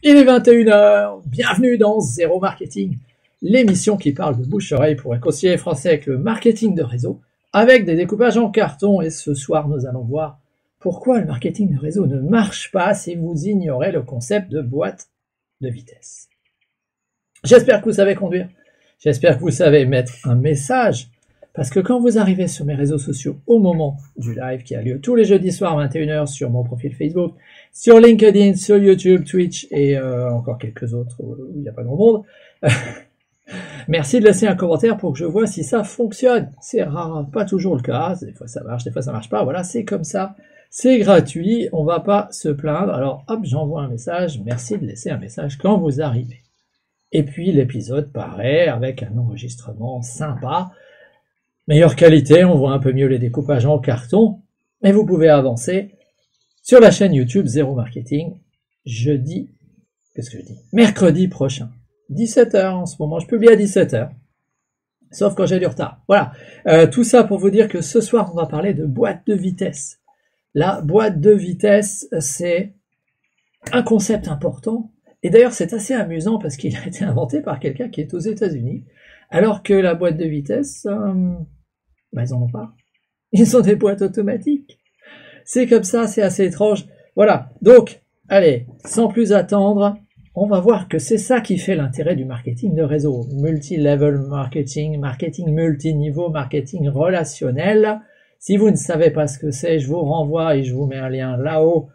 Il est 21h, bienvenue dans Zéro Marketing, l'émission qui parle de bouche-oreille pour réconcilier français avec le marketing de réseau, avec des découpages en carton. Et ce soir, nous allons voir pourquoi le marketing de réseau ne marche pas si vous ignorez le concept de boîte de vitesse. J'espère que vous savez conduire, j'espère que vous savez mettre un message, parce que quand vous arrivez sur mes réseaux sociaux au moment du live qui a lieu tous les jeudis soirs à 21h sur mon profil Facebook, sur LinkedIn, sur YouTube, Twitch et encore quelques autres où il n'y a pas grand monde, merci de laisser un commentaire pour que je vois si ça fonctionne. C'est rare, pas toujours le cas, des fois ça marche, des fois ça marche pas, voilà, c'est comme ça, c'est gratuit, on va pas se plaindre. Alors hop, j'envoie un message, merci de laisser un message quand vous arrivez. Et puis l'épisode paraît avec un enregistrement sympa, meilleure qualité, on voit un peu mieux les découpages en carton, et vous pouvez avancer sur la chaîne YouTube Zéro Marketing, mercredi prochain, 17h en ce moment, je publie à 17h, sauf quand j'ai du retard. Voilà, tout ça pour vous dire que ce soir, on va parler de boîte de vitesse. La boîte de vitesse, c'est un concept important, et d'ailleurs c'est assez amusant parce qu'il a été inventé par quelqu'un qui est aux États-Unis, alors que la boîte de vitesse, ils en ont pas. Ils ont des boîtes automatiques. C'est comme ça, c'est assez étrange. Voilà, donc, allez, sans plus attendre, on va voir que c'est ça qui fait l'intérêt du marketing de réseau. Multi-level marketing, marketing multi-niveau, marketing relationnel. Si vous ne savez pas ce que c'est, je vous renvoie et je vous mets un lien là-haut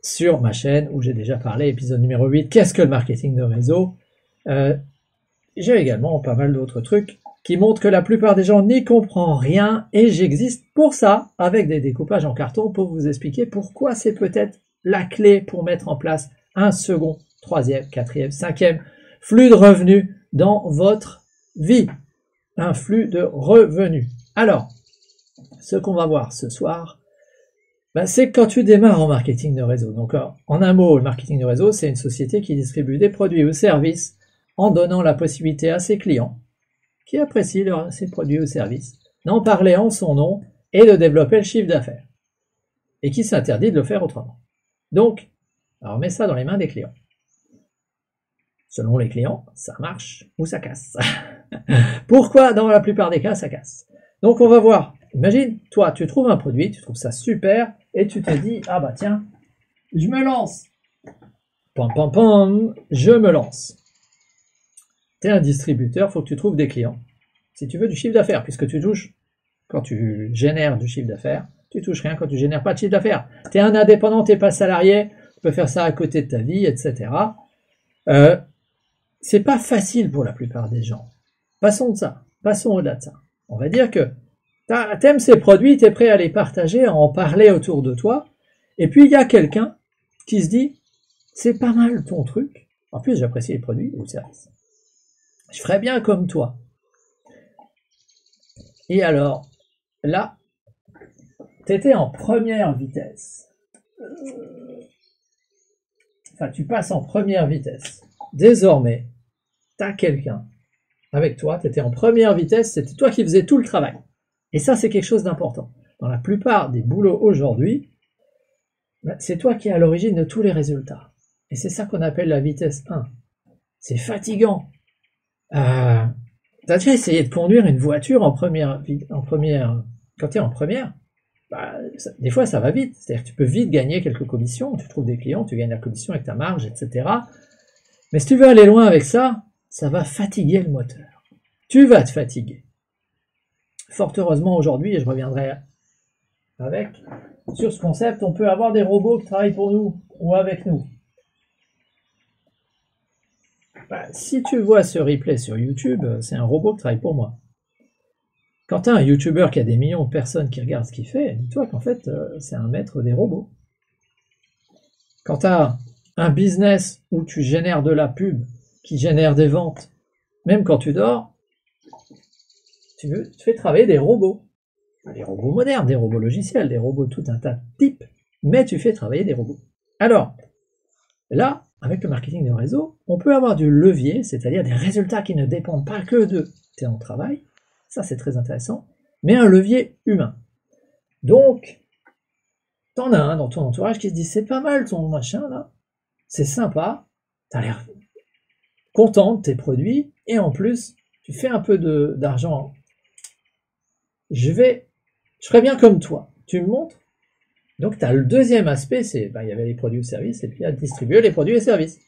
sur ma chaîne où j'ai déjà parlé, épisode numéro 8, qu'est-ce que le marketing de réseau. J'ai également pas mal d'autres trucs qui montrent que la plupart des gens n'y comprennent rien, et j'existe pour ça, avec des découpages en carton, pour vous expliquer pourquoi c'est peut-être la clé pour mettre en place un second, troisième, quatrième, cinquième flux de revenus dans votre vie. Un flux de revenus. Alors, ce qu'on va voir ce soir, c'est quand tu démarres en marketing de réseau. Donc, en un mot, le marketing de réseau, c'est une société qui distribue des produits ou services en donnant la possibilité à ses clients qui apprécient ses produits ou services, d'en parler en son nom et de développer le chiffre d'affaires, et qui s'interdit de le faire autrement. Donc, on met ça dans les mains des clients. Selon les clients, ça marche ou ça casse. Pourquoi dans la plupart des cas ça casse? Donc on va voir, imagine, toi tu trouves un produit, tu trouves ça super, et tu te dis, ah bah tiens, je me lance. Pam pam pam, je me lance. Tu es un distributeur, il faut que tu trouves des clients. Si tu veux du chiffre d'affaires, puisque tu touches, quand tu génères du chiffre d'affaires, tu touches rien quand tu génères pas de chiffre d'affaires. Tu es un indépendant, tu n'es pas salarié, tu peux faire ça à côté de ta vie, etc. C'est pas facile pour la plupart des gens. Passons de ça, passons au-delà de ça. On va dire que t'aimes ces produits, tu es prêt à les partager, à en parler autour de toi, et puis il y a quelqu'un qui se dit, c'est pas mal ton truc, en plus j'apprécie les produits ou le service. Je ferais bien comme toi. Et alors, là, tu étais en première vitesse. Enfin, tu passes en première vitesse. Désormais, tu as quelqu'un avec toi, tu étais en première vitesse, c'était toi qui faisais tout le travail. Et ça, c'est quelque chose d'important. Dans la plupart des boulots aujourd'hui, c'est toi qui es à l'origine de tous les résultats. Et c'est ça qu'on appelle la vitesse 1. C'est fatigant. T'as déjà essayé de conduire une voiture en première, quand tu es en première, des fois ça va vite, c'est-à-dire que tu peux vite gagner quelques commissions, tu trouves des clients, tu gagnes la commission avec ta marge, etc. Mais si tu veux aller loin avec ça, ça va fatiguer le moteur. Tu vas te fatiguer. Fort heureusement aujourd'hui, et je reviendrai sur ce concept, on peut avoir des robots qui travaillent pour nous ou avec nous. Si tu vois ce replay sur YouTube, c'est un robot qui travaille pour moi. Quand tu as un YouTuber qui a des millions de personnes qui regardent ce qu'il fait, dis-toi qu'en fait, c'est un maître des robots. Quand tu as un business où tu génères de la pub, qui génère des ventes, même quand tu dors, tu fais travailler des robots. Des robots modernes, des robots logiciels, des robots tout un tas de types, mais tu fais travailler des robots. Alors, là, avec le marketing de réseau, on peut avoir du levier, c'est-à-dire des résultats qui ne dépendent pas que de ton travail, ça c'est très intéressant, mais un levier humain. Donc, t'en as un dans ton entourage qui se dit, c'est pas mal ton machin là, c'est sympa, tu as l'air content de tes produits, et en plus, tu fais un peu d'argent. Je ferai bien comme toi. Tu me montres. Donc, tu as le deuxième aspect, c'est, il y avait les produits ou services, et puis il y a distribuer les produits et services.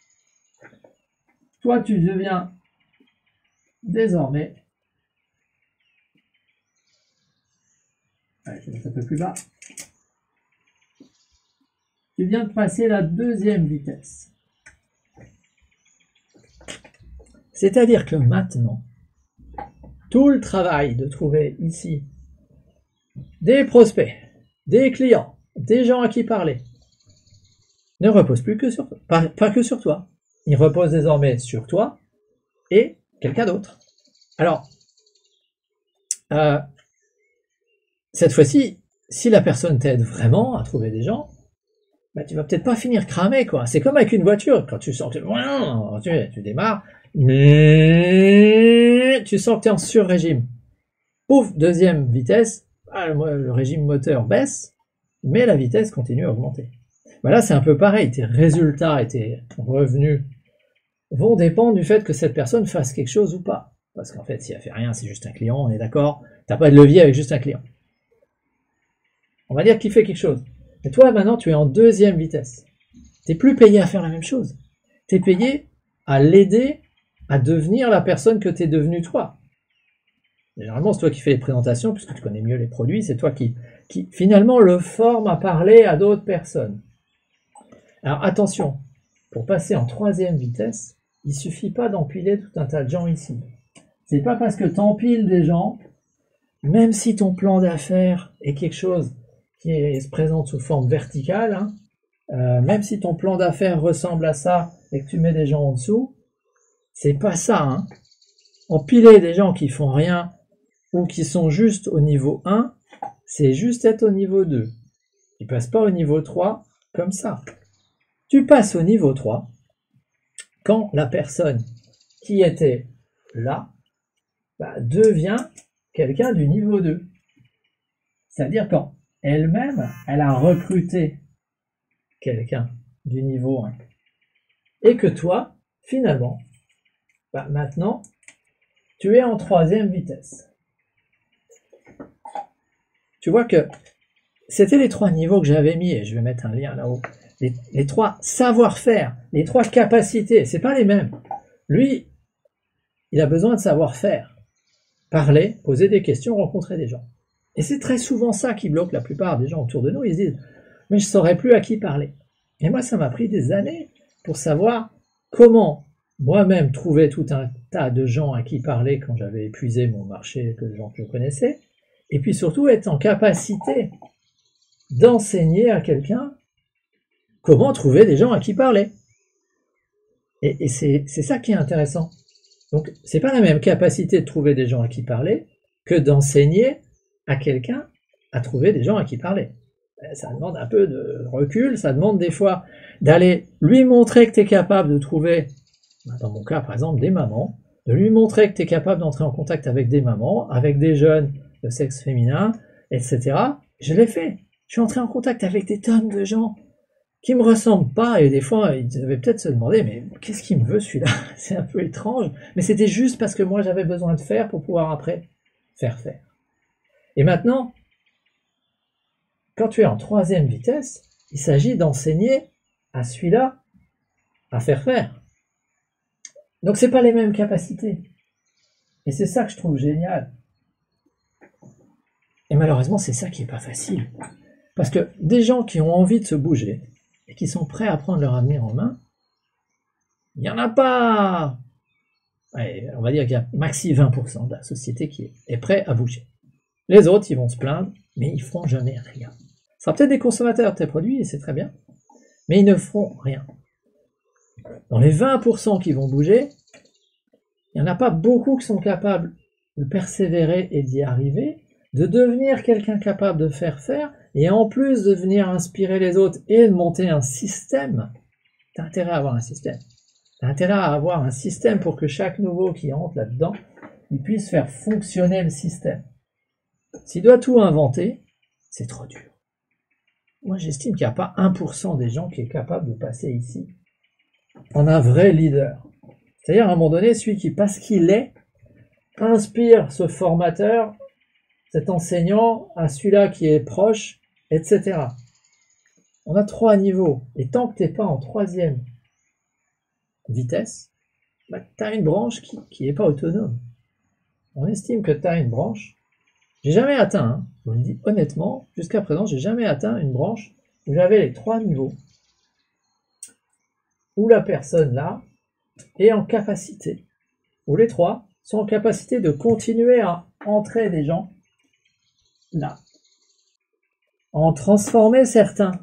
Toi, tu deviens désormais, je vais mettre un peu plus bas, tu viens de passer la deuxième vitesse. C'est-à-dire que maintenant, tout le travail de trouver ici des prospects, des clients, des gens à qui parler, ne repose plus que sur toi, pas que sur toi. Il repose désormais sur toi et quelqu'un d'autre. Alors, cette fois-ci, si la personne t'aide vraiment à trouver des gens, tu vas peut-être pas finir cramé, quoi. C'est comme avec une voiture, quand tu sens que tu démarres, mais tu sens que tu es en sur-régime. Pouf, deuxième vitesse, le régime moteur baisse, mais la vitesse continue à augmenter. Là, c'est un peu pareil, tes résultats et tes revenus vont dépendre du fait que cette personne fasse quelque chose ou pas. Parce qu'en fait, si elle fait rien, c'est juste un client, on est d'accord, t'as pas de levier avec juste un client. On va dire qu'il fait quelque chose. Et toi, maintenant, tu es en deuxième vitesse. Tu n'es plus payé à faire la même chose. Tu es payé à l'aider à devenir la personne que tu es devenu toi. Généralement, c'est toi qui fais les présentations, puisque tu connais mieux les produits, c'est toi qui finalement le forme à parler à d'autres personnes. Alors attention, pour passer en troisième vitesse, il ne suffit pas d'empiler tout un tas de gens ici. C'est pas parce que tu empiles des gens, même si ton plan d'affaires est quelque chose qui se présente sous forme verticale, même si ton plan d'affaires ressemble à ça et que tu mets des gens en dessous, c'est pas ça. Empiler des gens qui font rien ou qui sont juste au niveau 1, c'est juste être au niveau 2. Tu passes pas au niveau 3 comme ça. Tu passes au niveau 3 quand la personne qui était là devient quelqu'un du niveau 2. C'est-à-dire quand elle-même, elle a recruté quelqu'un du niveau 1. Et que toi, finalement, maintenant, tu es en troisième vitesse. Tu vois que c'était les 3 niveaux que j'avais mis, et je vais mettre un lien là-haut. Les 3 savoir-faire, les 3 capacités, c'est pas les mêmes. Lui, il a besoin de savoir-faire. Parler, poser des questions, rencontrer des gens. Et c'est très souvent ça qui bloque la plupart des gens autour de nous. Ils se disent « mais je ne saurais plus à qui parler ». Et moi, ça m'a pris des années pour savoir comment moi-même trouver tout un tas de gens à qui parler quand j'avais épuisé mon marché de gens que je connaissais, et puis surtout être en capacité d'enseigner à quelqu'un comment trouver des gens à qui parler. Et c'est ça qui est intéressant. Donc, c'est pas la même capacité de trouver des gens à qui parler que d'enseigner à quelqu'un à trouver des gens à qui parler. Ça demande un peu de recul, ça demande des fois d'aller lui montrer que tu es capable de trouver, dans mon cas par exemple, des mamans, de lui montrer que tu es capable d'entrer en contact avec des mamans, avec des jeunes de sexe féminin, etc. Je l'ai fait. Je suis entré en contact avec des tonnes de gens qui me ressemblent pas, et des fois ils devaient peut-être se demander mais qu'est-ce qu'il me veut celui-là? C'est un peu étrange, mais c'était juste parce que moi j'avais besoin de faire pour pouvoir après faire. Et maintenant, quand tu es en troisième vitesse, il s'agit d'enseigner à celui-là à faire. Donc c'est pas les mêmes capacités. Et c'est ça que je trouve génial. Et malheureusement, c'est ça qui est pas facile. Parce que des gens qui ont envie de se bouger et qui sont prêts à prendre leur avenir en main, il n'y en a pas. Allez, on va dire qu'il y a maxi 20% de la société qui est prêt à bouger. Les autres, ils vont se plaindre, mais ils feront jamais rien. Ce sera peut-être des consommateurs de tes produits, et c'est très bien, mais ils ne feront rien. Dans les 20% qui vont bouger, il n'y en a pas beaucoup qui sont capables de persévérer et d'y arriver, de devenir quelqu'un capable de faire, et en plus de venir inspirer les autres et de monter un système. Tu as intérêt à avoir un système. Tu as intérêt à avoir un système pour que chaque nouveau qui entre là-dedans, il puisse faire fonctionner le système. S'il doit tout inventer, c'est trop dur. Moi, j'estime qu'il n'y a pas 1% des gens qui est capable de passer ici en un vrai leader. C'est-à-dire, à un moment donné, celui qui, parce qu'il est, inspire ce formateur, cet enseignant, à celui-là qui est proche, etc. On a 3 niveaux. Et tant que tu n'es pas en 3e vitesse, bah, tu as une branche qui n'est pas autonome. On estime que tu as une branche. J'ai jamais atteint, hein, je vous le dis honnêtement, jusqu'à présent, j'ai jamais atteint une branche où j'avais les 3 niveaux, où la personne là est en capacité, où les 3 sont en capacité de continuer à entrer des gens là, en transformer certains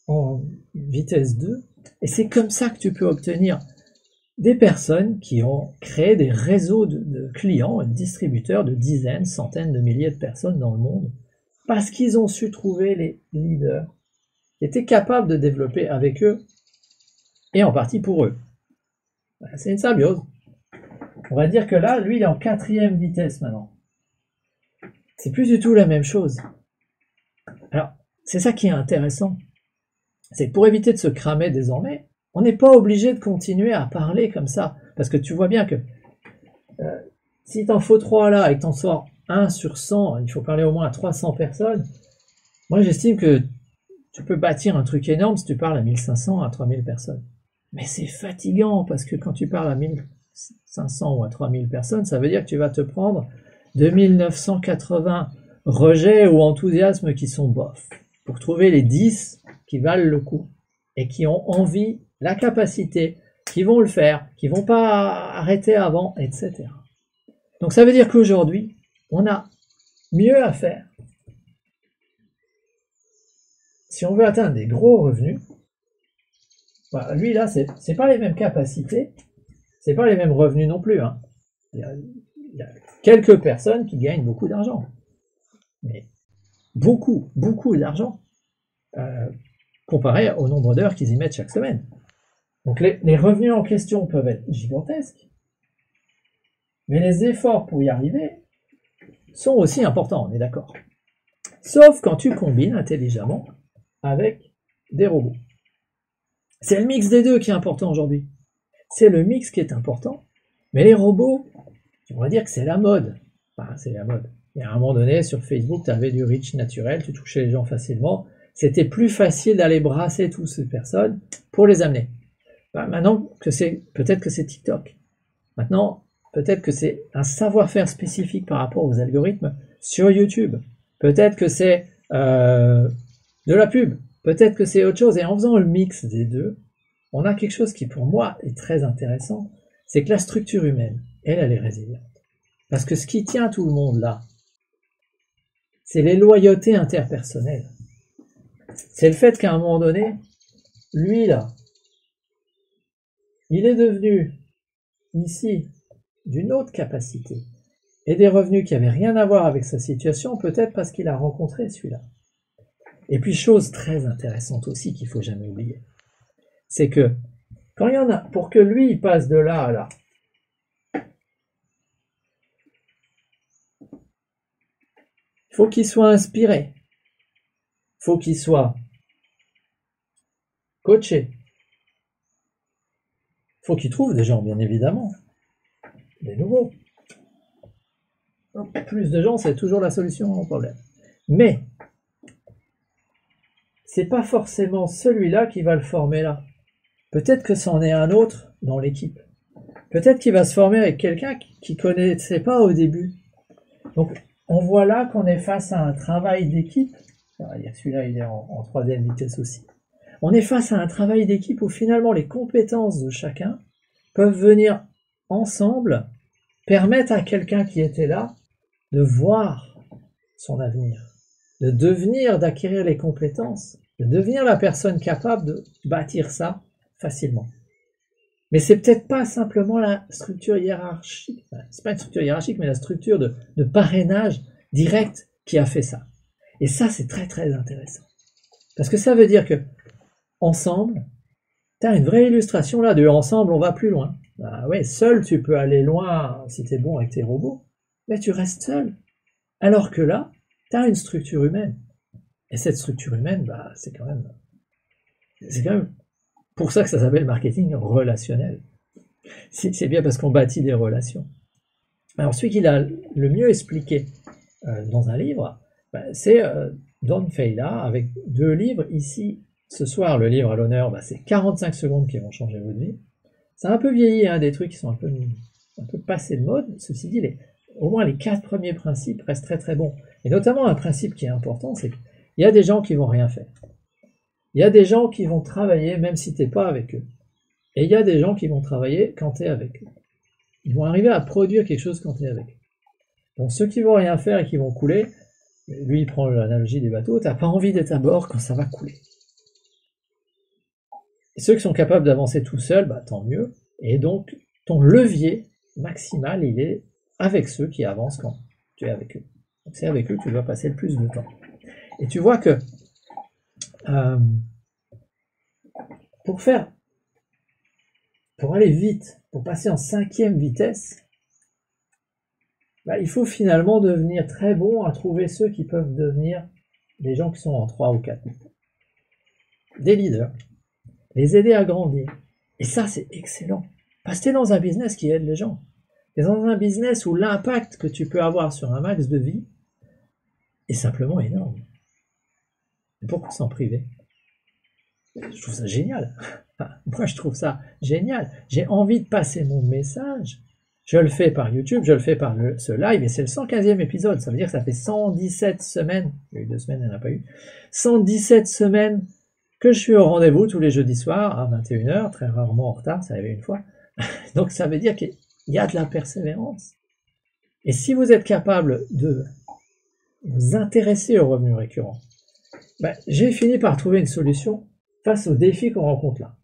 en vitesse 2, et c'est comme ça que tu peux obtenir des personnes qui ont créé des réseaux de clients et de distributeurs de dizaines, centaines de milliers de personnes dans le monde, parce qu'ils ont su trouver les leaders qui étaient capables de développer avec eux, et en partie pour eux. C'est une symbiose. On va dire que là, lui, il est en 4e vitesse maintenant. C'est plus du tout la même chose. Alors, c'est ça qui est intéressant. C'est que pour éviter de se cramer désormais, on n'est pas obligé de continuer à parler comme ça. Parce que tu vois bien que si t'en faut 3 là et que t'en sors 1 sur 100, il faut parler au moins à 300 personnes. Moi, j'estime que tu peux bâtir un truc énorme si tu parles à 1500, à 3000 personnes. Mais c'est fatigant parce que quand tu parles à 1500 ou à 3000 personnes, ça veut dire que tu vas te prendre 2980 rejets ou enthousiasmes qui sont bof, pour trouver les 10 qui valent le coup et qui ont envie, la capacité, qui vont le faire, qui vont pas arrêter avant, etc. Donc ça veut dire qu'aujourd'hui, on a mieux à faire. Si on veut atteindre des gros revenus, voilà, lui là, c'est pas les mêmes capacités, c'est pas les mêmes revenus non plus, hein. Il y a quelques personnes qui gagnent beaucoup d'argent, mais beaucoup d'argent, comparé au nombre d'heures qu'ils y mettent chaque semaine. Donc les revenus en question peuvent être gigantesques, mais les efforts pour y arriver sont aussi importants, on est d'accord. Sauf quand tu combines intelligemment avec des robots. C'est le mix des deux qui est important aujourd'hui. C'est le mix qui est important, mais les robots, on va dire que c'est la mode. Enfin, c'est la mode. Et à un moment donné, sur Facebook, tu avais du reach naturel, tu touchais les gens facilement. C'était plus facile d'aller brasser toutes ces personnes pour les amener. Maintenant, peut-être que c'est TikTok. Maintenant, peut-être que c'est un savoir-faire spécifique par rapport aux algorithmes sur YouTube. Peut-être que c'est de la pub. Peut-être que c'est autre chose. Et en faisant le mix des deux, on a quelque chose qui, pour moi, est très intéressant. C'est que la structure humaine, elle est résiliente. Parce que ce qui tient tout le monde là, c'est les loyautés interpersonnelles. C'est le fait qu'à un moment donné, lui là, il est devenu ici d'une autre capacité et des revenus qui n'avaient rien à voir avec sa situation, peut-être parce qu'il a rencontré celui-là. Et puis chose très intéressante aussi qu'il faut jamais oublier, c'est que quand il y en a, pour que lui il passe de là à là, il faut qu'il soit inspiré, il faut qu'il soit coaché, il faut qu'il trouve des gens, bien évidemment, des nouveaux. Plus de gens, c'est toujours la solution au problème. Mais c'est pas forcément celui-là qui va le former là. Peut-être que c'en est un autre dans l'équipe. Peut-être qu'il va se former avec quelqu'un qui ne connaissait pas au début. Donc on voit là qu'on est face à un travail d'équipe. Celui-là, il est en 3e vitesse aussi. On est face à un travail d'équipe où finalement les compétences de chacun peuvent venir ensemble, permettre à quelqu'un qui était là de voir son avenir, de devenir, d'acquérir les compétences, de devenir la personne capable de bâtir ça facilement. Mais c'est peut-être pas simplement la structure hiérarchique, c'est pas une structure hiérarchique, mais la structure de parrainage direct qui a fait ça. Et ça, c'est très très intéressant. Parce que ça veut dire que ensemble, tu as une vraie illustration là de ensemble, on va plus loin. Ah ouais, seul tu peux aller loin si tu es bon avec tes robots, mais tu restes seul. Alors que là, tu as une structure humaine. Et cette structure humaine, c'est quand même pour ça que ça s'appelle marketing relationnel. C'est bien parce qu'on bâtit des relations. Alors celui qui l'a le mieux expliqué dans un livre, c'est Don Failla, avec 2 livres. Ici, ce soir, le livre à l'honneur, c'est 45 secondes qui vont changer votre vie. Ça a un peu vieilli, des trucs qui sont un peu passés de mode. Ceci dit, au moins les 4 premiers principes restent très très bons. Et notamment un principe qui est important, c'est qu'il y a des gens qui vont rien faire. Il y a des gens qui vont travailler même si tu n'es pas avec eux. Et il y a des gens qui vont travailler quand tu es avec eux. Ils vont arriver à produire quelque chose quand tu es avec eux. Donc ceux qui vont rien faire et qui vont couler, lui il prend l'analogie des bateaux, tu n'as pas envie d'être à bord quand ça va couler. Et ceux qui sont capables d'avancer tout seuls, tant mieux. Et donc ton levier maximal, il est avec ceux qui avancent quand tu es avec eux. Donc c'est avec eux que tu dois passer le plus de temps. Et tu vois que pour aller vite, pour passer en 5e vitesse, il faut finalement devenir très bon à trouver ceux qui peuvent devenir des gens qui sont en 3 ou 4. Des leaders. Les aider à grandir. Et ça, c'est excellent. Parce que tu es dans un business qui aide les gens. Tu es dans un business où l'impact que tu peux avoir sur un max de vie est simplement énorme. Et pourquoi s'en priver? Je trouve ça génial. Moi, je trouve ça génial. J'ai envie de passer mon message. Je le fais par YouTube, je le fais par ce live, et c'est le 115e épisode. Ça veut dire que ça fait 117 semaines. Il y a eu 2 semaines, il n'y en a pas eu. 117 semaines que je suis au rendez-vous tous les jeudis soirs à 21h, très rarement en retard, ça arrivait une fois. Donc ça veut dire qu'il y a de la persévérance. Et si vous êtes capable de vous intéresser aux revenus récurrents, j'ai fini par trouver une solution face aux défis qu'on rencontre là.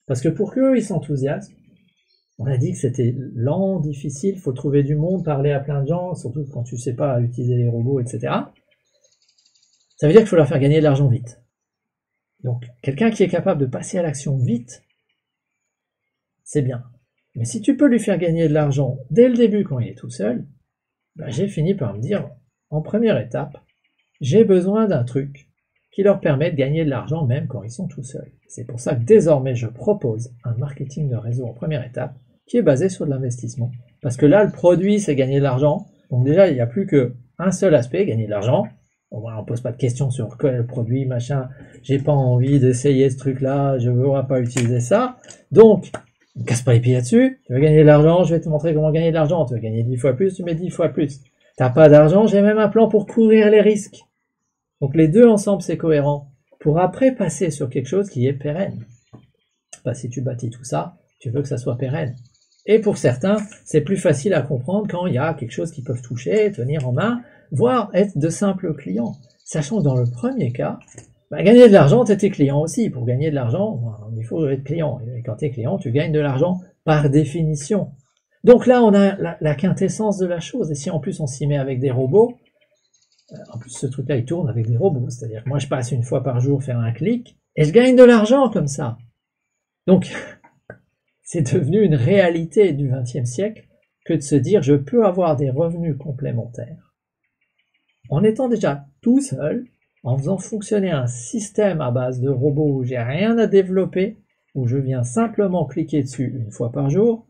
Parce que pour qu'eux, ils s'enthousiasment, on a dit que c'était lent, difficile, il faut trouver du monde, parler à plein de gens, surtout quand tu ne sais pas utiliser les robots, etc. Ça veut dire qu'il faut leur faire gagner de l'argent vite. Donc, quelqu'un qui est capable de passer à l'action vite, c'est bien. Mais si tu peux lui faire gagner de l'argent dès le début quand il est tout seul, j'ai fini par me dire, en première étape, j'ai besoin d'un truc qui leur permet de gagner de l'argent même quand ils sont tout seuls. C'est pour ça que désormais je propose un marketing de réseau en première étape qui est basé sur de l'investissement. Parce que là, le produit, c'est gagner de l'argent. Donc déjà, il n'y a plus qu'un seul aspect, gagner de l'argent. On ne pose pas de questions sur quel produit, machin. J'ai pas envie d'essayer ce truc-là, je ne veux pas utiliser ça. Donc, ne casse pas les pieds là-dessus. Tu veux gagner de l'argent, je vais te montrer comment gagner de l'argent. Tu veux gagner 10 fois plus, tu mets 10 fois plus. Tu n'as pas d'argent, j'ai même un plan pour couvrir les risques. Donc les deux ensemble, c'est cohérent. Pour après passer sur quelque chose qui est pérenne. Si tu bâtis tout ça, tu veux que ça soit pérenne. Et pour certains, c'est plus facile à comprendre quand il y a quelque chose qu'ils peuvent toucher, tenir en main, voire être de simples clients. Sachant que dans le premier cas, gagner de l'argent, tu es client aussi. Pour gagner de l'argent, il faut être client. Et quand tu es client, tu gagnes de l'argent par définition. Donc là, on a la quintessence de la chose. Et si en plus on s'y met avec des robots, en plus ce truc-là, il tourne avec des robots. C'est-à-dire que moi, je passe une fois par jour faire un clic et je gagne de l'argent comme ça. Donc, c'est devenu une réalité du XXe siècle que de se dire je peux avoir des revenus complémentaires en étant déjà tout seul, en faisant fonctionner un système à base de robots où j'ai rien à développer, où je viens simplement cliquer dessus une fois par jour.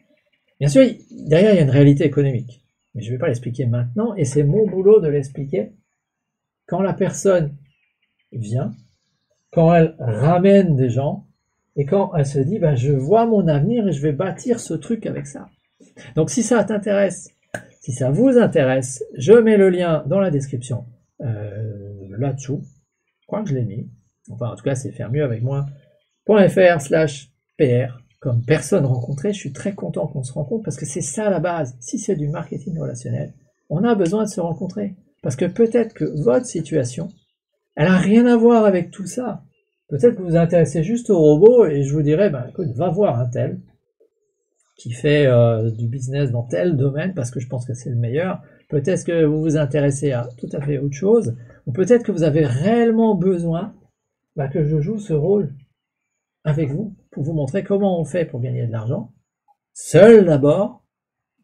Bien sûr, derrière, il y a une réalité économique, mais je ne vais pas l'expliquer maintenant, et c'est mon boulot de l'expliquer quand la personne vient, quand elle ramène des gens, et quand elle se dit, je vois mon avenir et je vais bâtir ce truc avec ça. Donc si ça t'intéresse, si ça vous intéresse, je mets le lien dans la description là-dessous. Je crois que je l'ai mis. Enfin, en tout cas, c'est faire mieux avec moi.fr/pr, comme personne rencontrée. Je suis très content qu'on se rencontre parce que c'est ça la base. Si c'est du marketing relationnel, on a besoin de se rencontrer. Parce que peut-être que votre situation, elle n'a rien à voir avec tout ça. Peut-être que vous vous intéressez juste au robot et je vous dirais, écoute, va voir un tel qui fait du business dans tel domaine parce que je pense que c'est le meilleur. Peut-être que vous vous intéressez à tout à fait autre chose, ou peut-être que vous avez réellement besoin que je joue ce rôle avec vous pour vous montrer comment on fait pour gagner de l'argent, seul d'abord,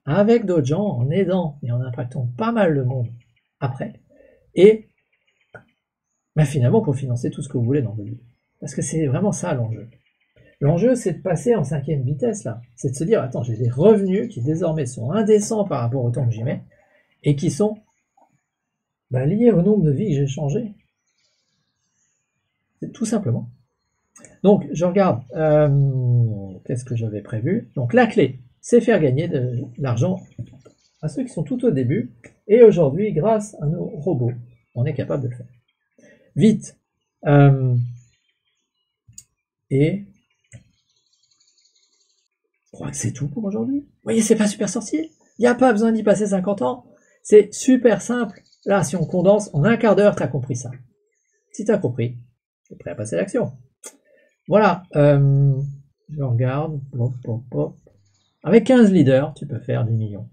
avec d'autres gens, en aidant et en impactant pas mal le monde après, et finalement pour financer tout ce que vous voulez dans votre vie. Parce que c'est vraiment ça l'enjeu. L'enjeu, c'est de passer en 5e vitesse, là. C'est de se dire, attends, j'ai des revenus qui désormais sont indécents par rapport au temps que j'y mets, et qui sont liés au nombre de vies que j'ai changé. C'est tout simplement. Donc, je regarde, qu'est-ce que j'avais prévu? Donc, la clé, c'est faire gagner de l'argent à ceux qui sont tout au début, et aujourd'hui, grâce à nos robots, on est capable de le faire. Vite. Et je crois que c'est tout pour aujourd'hui. Vous voyez, c'est pas super sorcier. Il n'y a pas besoin d'y passer 50 ans. C'est super simple. Là, si on condense, en un quart d'heure, tu as compris ça. Si tu as compris, tu es prêt à passer à l'action. Voilà. Je regarde. Hop, hop, hop. Avec 15 leaders, tu peux faire des millions.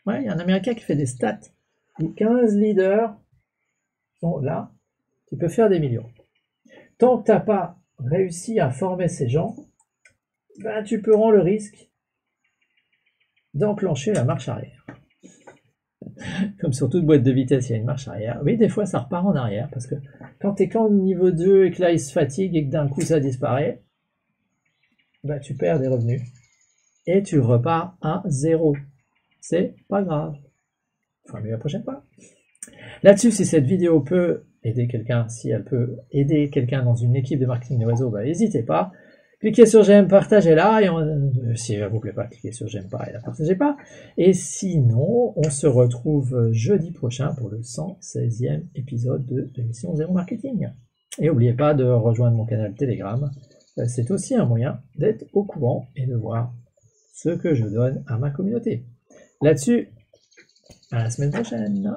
Ouais, il y a un Américain qui fait des stats. Les 15 leaders sont là. Tu peux faire des millions. Tant que tu n'as pas réussi à former ces gens, tu peux prendre le risque d'enclencher la marche arrière. Comme sur toute boîte de vitesse, il y a une marche arrière. Oui, des fois, ça repart en arrière, parce que quand tu es qu'en niveau 2 et que là, il se fatigue et que d'un coup, ça disparaît, tu perds des revenus. Et tu repars à 0. C'est pas grave. Enfin, mieux la prochaine fois. Là-dessus, si cette vidéo peut aider quelqu'un, si elle peut aider quelqu'un dans une équipe de marketing de réseau, n'hésitez pas. Cliquez sur j'aime, partagez-la, et si elle ne vous plaît pas, cliquez sur j'aime pas et la partagez pas. Et sinon, on se retrouve jeudi prochain pour le 116e épisode de l'émission Zéro Marketing. Et n'oubliez pas de rejoindre mon canal Telegram. C'est aussi un moyen d'être au courant et de voir ce que je donne à ma communauté. Là-dessus, à la semaine prochaine.